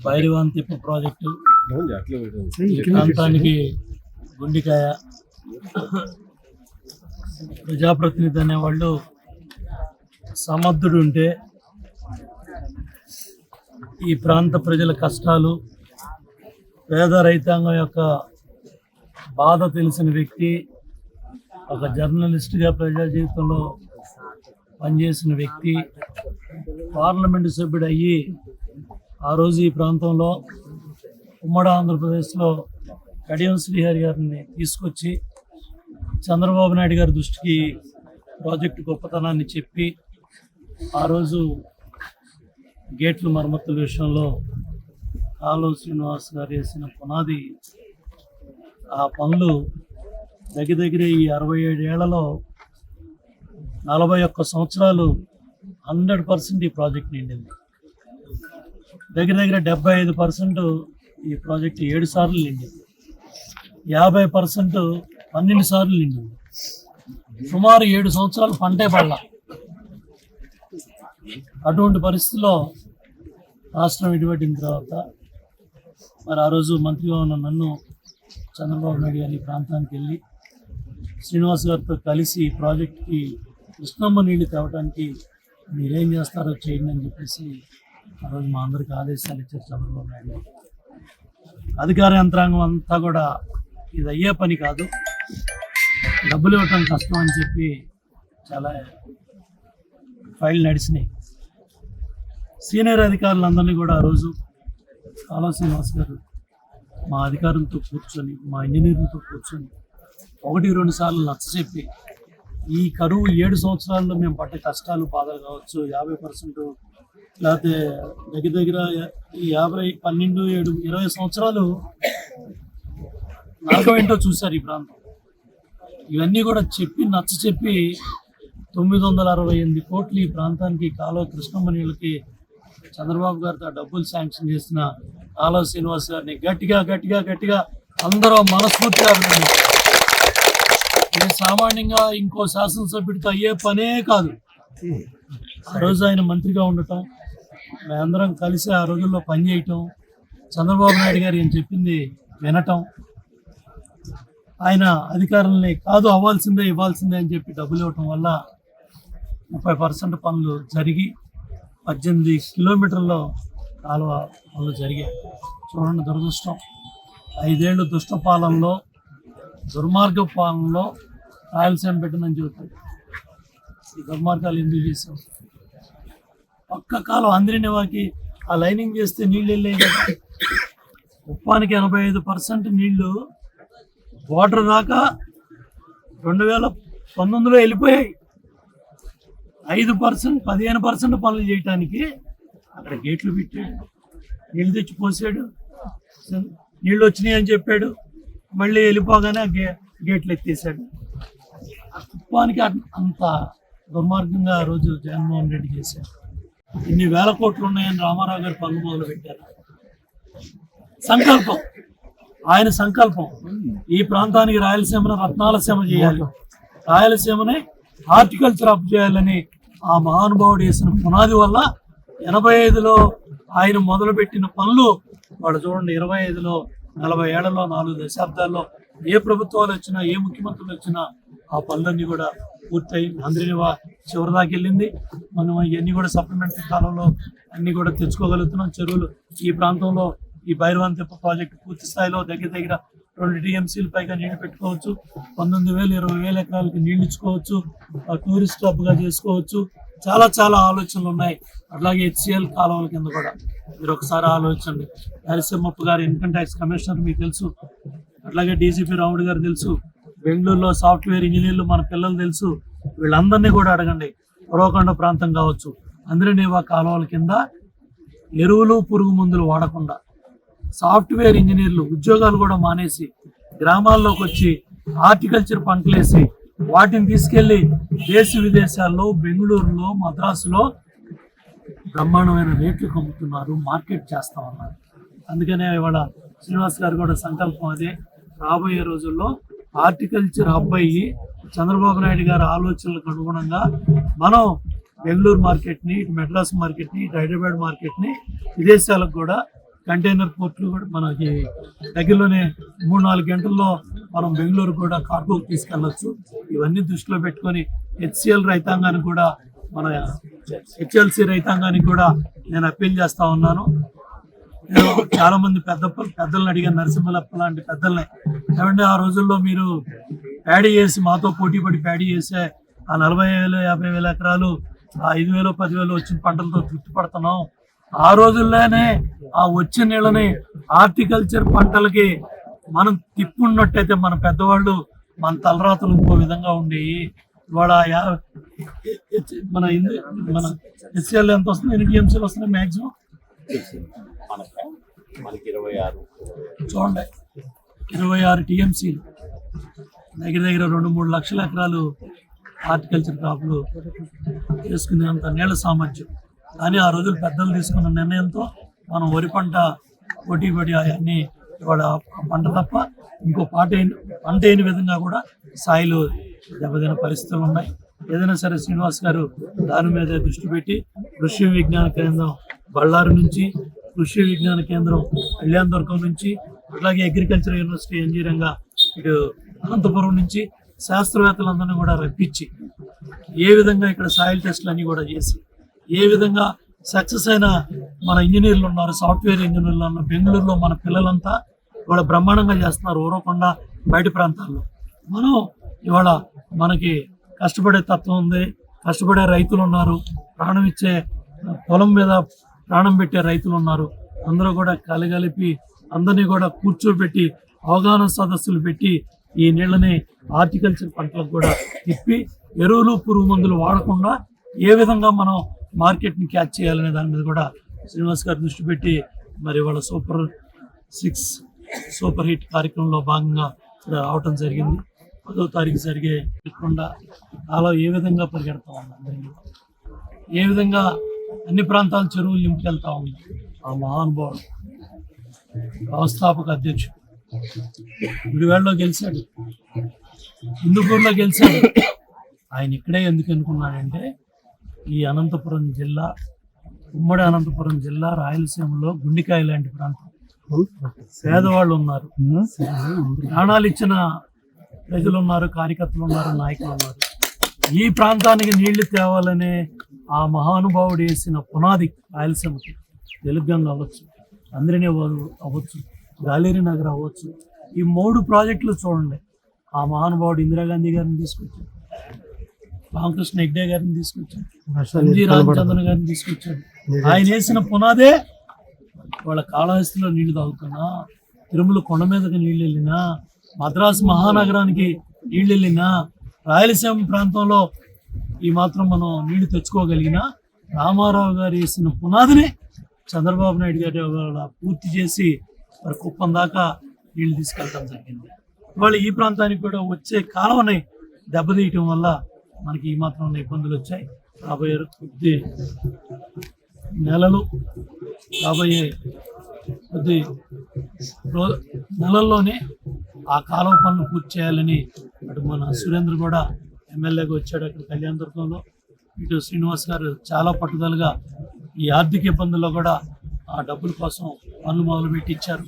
బైరవాంతిప్ప project ఈ ప్రాంతానికి గుండికాయ. ప్రజాప్రతినిధి అనేవాళ్ళు సమర్థుడు ఉంటే ఈ ప్రాంత ప్రజల కష్టాలు, పేద రైతాంగం యొక్క బాధ తెలిసిన వ్యక్తి, ఒక జర్నలిస్ట్గా ప్రజా జీవితంలో పనిచేసిన వ్యక్తి, పార్లమెంటు సభ్యుడు అయ్యి ఆ రోజు ఈ ప్రాంతంలో ఉమ్మడి ఆంధ్రప్రదేశ్లో కడియం శ్రీహరి గారిని తీసుకొచ్చి చంద్రబాబు నాయుడు గారి దృష్టికి ప్రాజెక్టు గొప్పతనాన్ని చెప్పి ఆ రోజు గేట్ల మరమ్మతుల విషయంలో కాలువ శ్రీనివాస్ గారు వేసిన పునాది, ఆ పనులు దగ్గర ఈ 67 ఏళ్లలో 41 సంవత్సరాలు 100% ఈ ప్రాజెక్ట్ నిండింది. దగ్గర 75% ఈ ప్రాజెక్ట్ 7 సార్లు నిండింది. 50% 12 సార్లు నిండింది. సుమారు 7 సంవత్సరాలు పంటే పడలా. అటువంటి పరిస్థితుల్లో రాష్ట్రం విడిపడిన తర్వాత మరి ఆ రోజు మంత్రిగా ఉన్న నన్ను చంద్రబాబు నాయుడు గారి ప్రాంతానికి వెళ్ళి శ్రీనివాస్ గారితో కలిసి ఈ ప్రాజెక్ట్కి కృష్ణమ్మ నీళ్లు తేవడానికి మీరేం చేస్తారో చేయండి అని చెప్పేసి ఆ రోజు మా అందరికి ఆదేశాలు ఇచ్చారు చంద్రబాబు నాయుడు గారు. అధికార యంత్రాంగం అంతా కూడా ఇది అయ్యే పని కాదు, డబ్బులు ఇవ్వటం కష్టం అని చెప్పి చాలా ఫైల్ నడిచినాయి. సీనియర్ అధికారులందరినీ కూడా ఆ రోజు కాలువ శ్రీనివాస్ గారు మా అధికారులతో కూర్చొని, మా ఇంజనీర్లతో కూర్చొని 1-2 సార్లు నచ్చచెప్పి ఈ కరువు 7 సంవత్సరాల్లో మేము పడ్డ కష్టాలు, బాధలు కావచ్చు, 50% లేకపోతే దగ్గర 50, 12, 7, 20 సంవత్సరాలు నరకం ఏంటో చూశారు ఈ ప్రాంతం. ఇవన్నీ కూడా చెప్పి నచ్చచెప్పి 968 కోట్లు ఈ ప్రాంతానికి కాలువ కృష్ణమ్మ నీళ్ళకి చంద్రబాబు గారితో డబ్బులు శాంక్షన్ చేసిన కాలువ శ్రీనివాస్ గారిని గట్టిగా అందరూ మనస్ఫూర్తిగా అభినందించారు. ఇది సామాన్యంగా ఇంకో శాసనసభ్యుడితో అయ్యే పనే కాదు. ఆ రోజు ఆయన మంత్రిగా ఉండటం, మేమందరం కలిసి ఆ రోజుల్లో పనిచేయటం, చంద్రబాబు నాయుడు గారు ఏం చెప్పింది వినటం, ఆయన అధికారులని కాదు అవ్వాల్సిందే ఇవ్వాల్సిందే అని చెప్పి డబ్బులు ఇవ్వటం వల్ల 30% పనులు జరిగి 18 కిలోమీటర్ల కాలువ పనులు జరిగాయి. చూడండి, దురదృష్టం. 5 ఏళ్ళు దుష్ట పాలనలో, దుర్మార్గ పాలనలో రాయలసీమ పెట్టిందని చెబుతాడు. ఈ దుర్మార్గాలు ఎందుకు చేసాం? ఒక్క కాలం అంద్రినివాకి ఆ లైనింగ్ చేస్తే నీళ్ళు వెళ్ళాయి కదా. ఉప్పానికి 85% నీళ్లు వాటర్ దాకా 2019లో వెళ్ళిపోయాయి. 15% పనులు చేయటానికి అక్కడ గేట్లు పెట్టాడు, నీళ్ళు తెచ్చి పోసాడు, నీళ్ళు వచ్చినాయి అని చెప్పాడు, మళ్ళీ వెళ్ళిపోగానే గేట్లు ఎత్తేసాడు. కుప్పానికి అంత దుర్మార్గంగా ఆ రోజు జగన్మోహన్ రెడ్డి చేశారు. ఇన్ని వేల కోట్లు ఉన్నాయని రామారావు గారు పనులు మొదలు పెట్టారు. సంకల్పం, ఆయన సంకల్పం ఈ ప్రాంతానికి రాయలసీమను రత్నాలసీమ చేయాలి, రాయలసీమని హార్టికల్చర్ అప్ చేయాలని ఆ మహానుభావుడు వేసిన పునాది వల్ల 85లో ఆయన మొదలుపెట్టిన పనులు వాళ్ళు చూడండి, 25లో 40 ఏళ్లలో 4 దశాబ్దాల్లో ఏ ప్రభుత్వాలు వచ్చినా, ఏ ముఖ్యమంత్రులు వచ్చినా ఆ పనులన్నీ కూడా పూర్తయి ఆంధ్రనివా చివరిదాకా వెళ్ళింది. మనం ఇవన్నీ కూడా సప్లిమెంటరీ కాలంలో అన్నీ కూడా తెచ్చుకోగలుగుతున్నాం. చెరువులు ఈ ప్రాంతంలో ఈ బైరవాంతిప్ప ప్రాజెక్టు పూర్తి స్థాయిలో దగ్గర 20 TMCల పైగా నీళ్లు పెట్టుకోవచ్చు. 19,000, 20,000 ఎకరాలకి నీళ్లు ఇచ్చుకోవచ్చు. టూరిస్ట్ హబ్గా చేసుకోవచ్చు. చాలా ఆలోచనలు ఉన్నాయి. అట్లాగే HCL కాలువల కింద కూడా మీరు ఒకసారి ఆలోచించండి. నరసింహప్ప గారు ఇన్కమ్ ట్యాక్స్ కమిషనర్ మీకు తెలుసు, అట్లాగే DCP రాముడు గారు తెలుసు, బెంగళూరులో సాఫ్ట్వేర్ ఇంజనీర్లు మన పిల్లలు తెలుసు. వీళ్ళందరినీ కూడా అడగండి. ఉరవకొండ ప్రాంతం కావచ్చు, అంద్రినివా కాలువల కింద ఎరువులు, పురుగు మందులు వాడకుండా సాఫ్ట్వేర్ ఇంజనీర్లు ఉద్యోగాలు కూడా మానేసి గ్రామాల్లోకి వచ్చి హార్టికల్చర్ పంటలేసి వాటిని తీసుకెళ్లి దేశ విదేశాల్లో, బెంగళూరులో, మద్రాసులో బ్రహ్మాండమైన రేట్లకు అమ్ముతున్నారు, మార్కెట్ చేస్తామన్నారు. అందుకనే ఇవాళ శ్రీనివాస్ గారు కూడా సంకల్పం అదే, రాబోయే రోజుల్లో హార్టికల్చర్ హబ్ అయ్యి చంద్రబాబు నాయుడు గారి ఆలోచనలకు అనుగుణంగా మనం బెంగళూరు మార్కెట్ని, ఇటు మెడ్రాస్ మార్కెట్ని, ఇటు హైదరాబాద్ మార్కెట్ని, విదేశాలకు కూడా కంటైనర్ పోర్ట్లు కూడా మనకి దగ్గరలోనే 3-4 గంటల్లో మనం బెంగళూరు కూడా కార్గోకి తీసుకెళ్ళొచ్చు. ఇవన్నీ దృష్టిలో పెట్టుకొని హెచ్సిఎల్ రైతాంగానికి కూడా, మన హెచ్ఎల్సి రైతాంగానికి కూడా నేను అప్పీల్ చేస్తా ఉన్నాను. నేను చాలా మంది పెద్దలను అడిగాను, నరసింహలప్ప లాంటి పెద్దల్ని, ఏమంటే ఆ రోజుల్లో మీరు ప్యాడీ చేసి మాతో పోటీ పడి ప్యాడీ చేసే ఆ 40,000, 50,000 ఎకరాలు, ఆ 5,000, 10,000 వచ్చిన పంటలతో తృప్తి పడుతున్నాం. ఆ రోజుల్లోనే ఆ వచ్చిన నీళ్ళని హార్టికల్చర్ పంటలకి మనం తిప్పున్నట్టయితే మన పెద్దవాళ్ళు మన తలరాతలు ఇంకో విధంగా ఉండేవి. ఇవాళ మన హెచ్సిఎల్ ఎంత వస్తుంది, ఎన్ని టీఎంసీలు వస్తున్నాయి మ్యాక్సిమం మనకి 26 చూడండి, 26 టీఎంసీలు, దగ్గర 2-3 లక్షల ఎకరాలు హార్టికల్చర్ క్రాప్లు చేసుకునేంత నీళ్ళ సామర్థ్యం. కానీ ఆ రోజులు పెద్దలు తీసుకున్న నిర్ణయంతో మనం వరి పంట పోటీ పడి అవన్నీ ఇవాళ పంట తప్ప ఇంకో పంట అయిన విధంగా కూడా సాయిలు దెబ్బతిన పరిస్థితులు ఉన్నాయి. ఏదైనా సరే శ్రీనివాస్ గారు దాని మీద దృష్టి పెట్టి కృషి విజ్ఞాన కేంద్రం బళ్ళారి నుంచి, కృషి విజ్ఞాన కేంద్రం కళ్యాణదుర్గం నుంచి, అట్లాగే అగ్రికల్చర్ యూనివర్సిటీ ఇంజనీరింగ్ ఇటు అనంతపురం నుంచి శాస్త్రవేత్తలందరినీ కూడా రప్పించి ఏ విధంగా ఇక్కడ సాయిల్ టెస్టులు అన్నీ కూడా చేసి ఏ విధంగా సక్సెస్ అయిన మన ఇంజనీర్లు ఉన్నారు, సాఫ్ట్వేర్ ఇంజనీర్లు ఉన్నారు బెంగళూరులో, మన పిల్లలంతా ఇవాళ బ్రహ్మాండంగా చేస్తున్నారు. ఊరకుండా బయట ప్రాంతాల్లో మనం ఇవాళ మనకి కష్టపడే తత్వం ఉంది, కష్టపడే రైతులు ఉన్నారు, ప్రాణం ఇచ్చే పొలం మీద ప్రాణం పెట్టే రైతులు ఉన్నారు. అందరూ కూడా కలిపి అందరినీ కూడా కూర్చోబెట్టి అవగాహన సదస్సులు పెట్టి ఈ నీళ్ళని హార్టికల్చర్ పంటలకు కూడా తిప్పి ఎరువులు పురుగు మందులు వాడకుండా ఏ విధంగా మనం మార్కెట్ని క్యాచ్ చేయాలనే దాని మీద కూడా శ్రీనివాస్ గారు దృష్టి పెట్టి మరి వాళ్ళ సూపర్ హిట్ కార్యక్రమంలో భాగంగా రావటం జరిగింది. 10వ తారీఖు జరిగే లేకుండా అలా ఏ విధంగా పరిగెడతా ఉంది, ఏ విధంగా అన్ని ప్రాంతాల చెరువులు నింపుకెళ్తా ఉంది. ఆ మహానుభావుడు వ్యవస్థాపక అధ్యక్షుడు గుడివాడలో గెలిచాడు, హిందూపూర్లో గెలిచాడు. ఆయన ఇక్కడే ఎందుకు అనుకున్నాడంటే ఈ అనంతపురం జిల్లా, ఉమ్మడి అనంతపురం జిల్లా రాయలసీమలో గుండికాయ లాంటి ప్రాంతం, పేదవాళ్ళు ఉన్నారు, ప్రాణాలు ఇచ్చిన ప్రజలు ఉన్నారు, కార్యకర్తలు ఉన్నారు, నాయకులు ఉన్నారు. ఈ ప్రాంతానికి నీళ్లు తేవాలనే ఆ మహానుభావుడు వేసిన పునాది రాయలసీమకి తెలుగంగ అవ్వచ్చు, అందరినీ అవ్వచ్చు, గాలేరి నగర్ అవ్వచ్చు. ఈ 3 ప్రాజెక్టులు చూడండి. ఆ మహానుభావుడు ఇందిరాగాంధీ గారిని తీసుకొచ్చాడు, రామకృష్ణ హెగ్డే గారిని తీసుకొచ్చాడు, ఎంజి రామచంద్రన్ గారిని తీసుకొచ్చాడు. ఆయన వేసిన పునాదే వాళ్ళ కాళహస్తిలో నీళ్లు తాగుతున్నా, తిరుమల కొండ మీదకి నీళ్ళు వెళ్ళినా, మద్రాసు మహానగరానికి నీళ్ళు వెళ్ళినా, రాయలసీమ ప్రాంతంలో ఈ మాత్రం మనం నీళ్లు తెచ్చుకోగలిగినా రామారావు గారు వేసిన పునాదిని చంద్రబాబు నాయుడు గారి పూర్తి చేసి మరి కుప్పం దాకా నీళ్లు తీసుకెళ్ళడం జరిగింది. ఇవాళ ఈ ప్రాంతానికి కూడా వచ్చే కాలువని దెబ్బతీయటం వల్ల మనకి ఈ మాత్రం ఇబ్బందులు వచ్చాయి. రాబోయే కొద్ది నెలల్లోనే ఆ కాలువ పనులు పూర్తి చేయాలని అటు మన సురేంద్ర కూడా ఎమ్మెల్యేగా వచ్చాడు అక్కడ కళ్యాణదుర్గంలో. ఇటు శ్రీనివాస్ గారు చాలా పట్టుదలగా ఈ ఆర్థిక ఇబ్బందుల్లో కూడా ఆ డబ్బుల కోసం పనులు మొదలుపెట్టి ఇచ్చారు.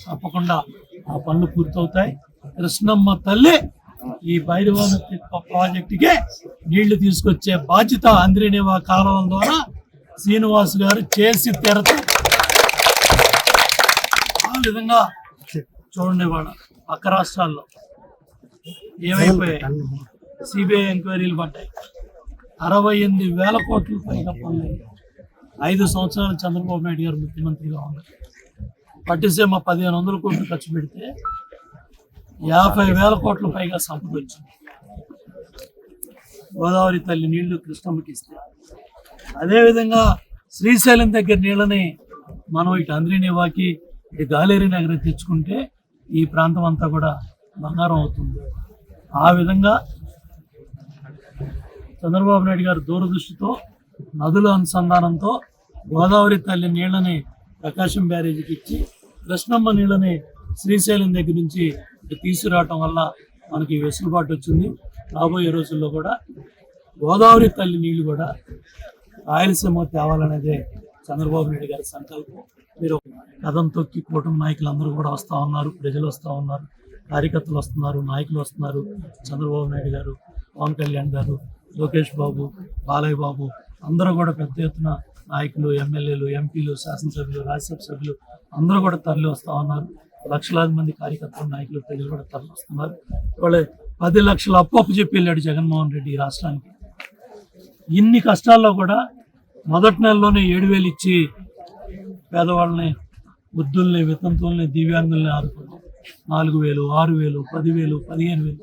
తప్పకుండా ఆ పనులు పూర్తవుతాయి. కృష్ణమ్మ తల్లి ఈ బైరవాన ప్రాజెక్టుకే నీళ్లు తీసుకొచ్చే బాధ్యత అంద్రినేవా కాలువల ద్వారా శ్రీనివాస్ గారు చేసి తీరతారు. ఆ విధంగా చూడండి, వాళ్ళ పక్క రాష్ట్రాల్లో ఏమైపోయాయి, సిబిఐ ఎంక్వైరీలు పడ్డాయి, 68,000 కోట్లు పైగా పనులు. 5 సంవత్సరాలు చంద్రబాబు నాయుడు గారు ముఖ్యమంత్రిగా ఉన్నారు. పట్టిసీమ 1,500 కోట్లు ఖర్చు పెడితే 50,000 కోట్ల పైగా సంపద వచ్చింది. గోదావరి తల్లి నీళ్లు కృష్ణమ్మకి ఇస్తే, అదేవిధంగా శ్రీశైలం దగ్గర నీళ్ళని మనం ఇటు అంద్రినేవాకి, ఇటు గాలేరి నగరం తెచ్చుకుంటే ఈ ప్రాంతం అంతా కూడా బంగారం అవుతుంది. ఆ విధంగా చంద్రబాబు నాయుడు గారు దూరదృష్టితో నదుల అనుసంధానంతో గోదావరి తల్లి నీళ్ళని ప్రకాశం బ్యారేజీకి ఇచ్చి కృష్ణమ్మ నీళ్ళని శ్రీశైలం దగ్గర నుంచి తీసుకురావటం వల్ల మనకి వెసులుబాటు వచ్చింది. రాబోయే రోజుల్లో కూడా గోదావరి తల్లి నీళ్లు కూడా రాయలసీమ తేవాలనేదే చంద్రబాబు నాయుడు గారి సంకల్పం. మీరు కథం తొక్కి కూటమి నాయకులు అందరూ కూడా వస్తూ ఉన్నారు, ప్రజలు వస్తూ ఉన్నారు, కార్యకర్తలు వస్తున్నారు, నాయకులు వస్తున్నారు. చంద్రబాబు నాయుడు గారు, పవన్ కళ్యాణ్ గారు, లోకేష్ బాబు, బాలయ్య బాబు అందరూ కూడా పెద్ద ఎత్తున నాయకులు, ఎమ్మెల్యేలు, ఎంపీలు, శాసనసభ్యులు, రాజ్యసభ సభ్యులు అందరూ కూడా తరలి వస్తూ ఉన్నారు. లక్షలాది మంది కార్యకర్తలు, నాయకులు, ప్రజలు కూడా తరలి వస్తున్నారు. ఇవాళ 10 లక్షల అప్పు చెప్పి వెళ్ళాడు జగన్మోహన్ రెడ్డి ఈ రాష్ట్రానికి. ఇన్ని కష్టాల్లో కూడా మొదటి నెలలోనే 7,000 ఇచ్చి పేదవాళ్ళని, వృద్ధుల్ని, వితంతుల్ని, దివ్యాంగుల్ని ఆదుకున్నాం. 4,000, 6,000, 10,000, 15,000.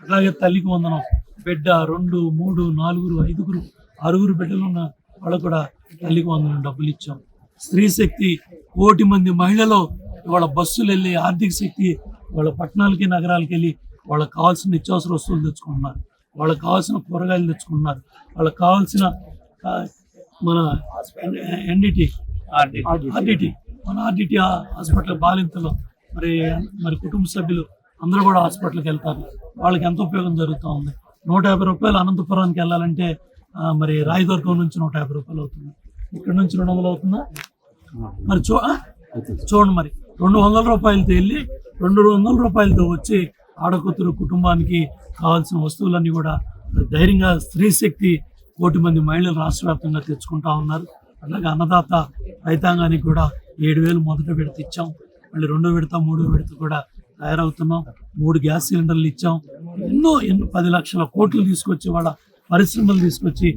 అలాగే తల్లికి వందనం, బిడ్డ 2, 3, 4, 5, 6 బిడ్డలు ఉన్న వాళ్ళకు కూడా తల్లికి వందనం డబ్బులు ఇచ్చాం. స్త్రీ శక్తి 1 కోటి మంది మహిళలు ఇవాళ బస్సులు వెళ్ళి, ఆర్థిక శక్తి వాళ్ళ పట్టణాలకి, నగరాలకి వెళ్ళి వాళ్ళకి కావాల్సిన నిత్యావసర వస్తువులు తెచ్చుకుంటున్నారు, వాళ్ళకి కావాల్సిన కూరగాయలు తెచ్చుకుంటున్నారు, వాళ్ళకి కావాల్సిన మన ఎన్డిటి ఆర్డిటి మన ఆర్డిటి హాస్పిటల్ బాలింతలో మరి కుటుంబ సభ్యులు అందరూ కూడా హాస్పిటల్కి వెళ్తారు. వాళ్ళకి ఎంత ఉపయోగం జరుగుతూ ఉంది. 150 రూపాయలు అనంతపురానికి వెళ్ళాలంటే మరి రాయదుర్గం నుంచి 150 రూపాయలు అవుతుంది, ఇక్కడ నుంచి 200 అవుతుందా? మరి చూడండి, మరి 200 రూపాయలతో వెళ్ళి 200 రూపాయలతో వచ్చి ఆడకూతురు కుటుంబానికి కావాల్సిన వస్తువులన్నీ కూడా ధైర్యంగా స్త్రీ శక్తి 1 కోటి మంది మహిళలు రాష్ట్ర వ్యాప్తంగా తెచ్చుకుంటా ఉన్నారు. అలాగే అన్నదాత రైతాంగానికి కూడా 7,000 మొదట విడత ఇచ్చాం. మళ్ళీ 2వ విడత, 3వ విడత కూడా తయారవుతున్నాం. 3 గ్యాస్ సిలిండర్లు ఇచ్చాం. ఎన్నో 10 లక్షల కోట్లు తీసుకొచ్చి వాళ్ళ పరిశ్రమలు తీసుకొచ్చి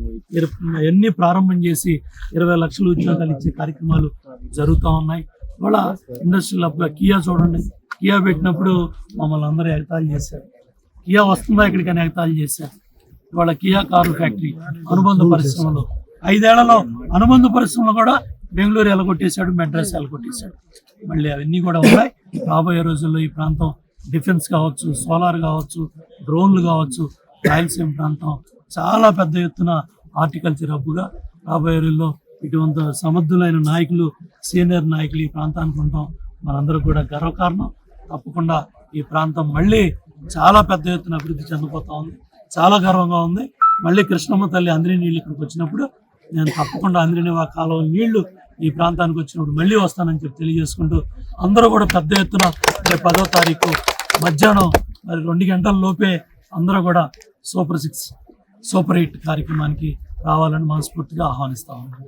ఎన్ని ప్రారంభం చేసి 20 లక్షల ఉద్యోగాలు ఇచ్చే కార్యక్రమాలు జరుగుతూ ఉన్నాయి. వాళ్ళ ఇండస్ట్రియల్ హబ్గా కియా చూడండి, కియా పెట్టినప్పుడు మమ్మల్ని అందరూ ఎగతాళి చేశారు. కియా వస్తుందా ఇక్కడికని ఎగతాళి చేశారు. వాళ్ళ కియా కారు ఫ్యాక్టరీ అనుబంధ పరిశ్రమలు 5 ఏళ్లలో అనుబంధ పరిశ్రమలు కూడా బెంగళూరు ఎలగొట్టేశాడు, మెడ్రాస్ ఎలగొట్టేశాడు. మళ్ళీ అవన్నీ కూడా ఉన్నాయి. రాబోయే రోజుల్లో ఈ ప్రాంతం డిఫెన్స్ కావచ్చు, సోలార్ కావచ్చు, డ్రోన్లు కావచ్చు, రాయలసీమ ప్రాంతం చాలా పెద్ద ఎత్తున హార్టికల్చర్ హబ్గా రాబోయే రోజుల్లో ఇటువంటి సమర్థులైన నాయకులు, సీనియర్ నాయకులు ఈ ప్రాంతానికి ఉంటాం. మనందరూ కూడా గర్వకారణం. తప్పకుండా ఈ ప్రాంతం మళ్ళీ చాలా పెద్ద ఎత్తున అభివృద్ధి చెందిపోతా ఉంది. చాలా గర్వంగా ఉంది. మళ్ళీ కృష్ణమ్మ తల్లి అంద్రి నీళ్ళు ఇక్కడికి వచ్చినప్పుడు నేను తప్పకుండా అంద్రినివా కాలువ నీళ్లు ఈ ప్రాంతానికి వచ్చినప్పుడు మళ్ళీ వస్తానని చెప్పి తెలియజేసుకుంటూ అందరూ కూడా పెద్ద ఎత్తున 10వ తారీఖు మధ్యాహ్నం మరి 2 గంటల లోపే అందరూ కూడా సూపర్ 6, సూపర్ 8 కార్యక్రమానికి రావాలని మనస్ఫూర్తిగా ఆహ్వానిస్తా ఉన్నాను.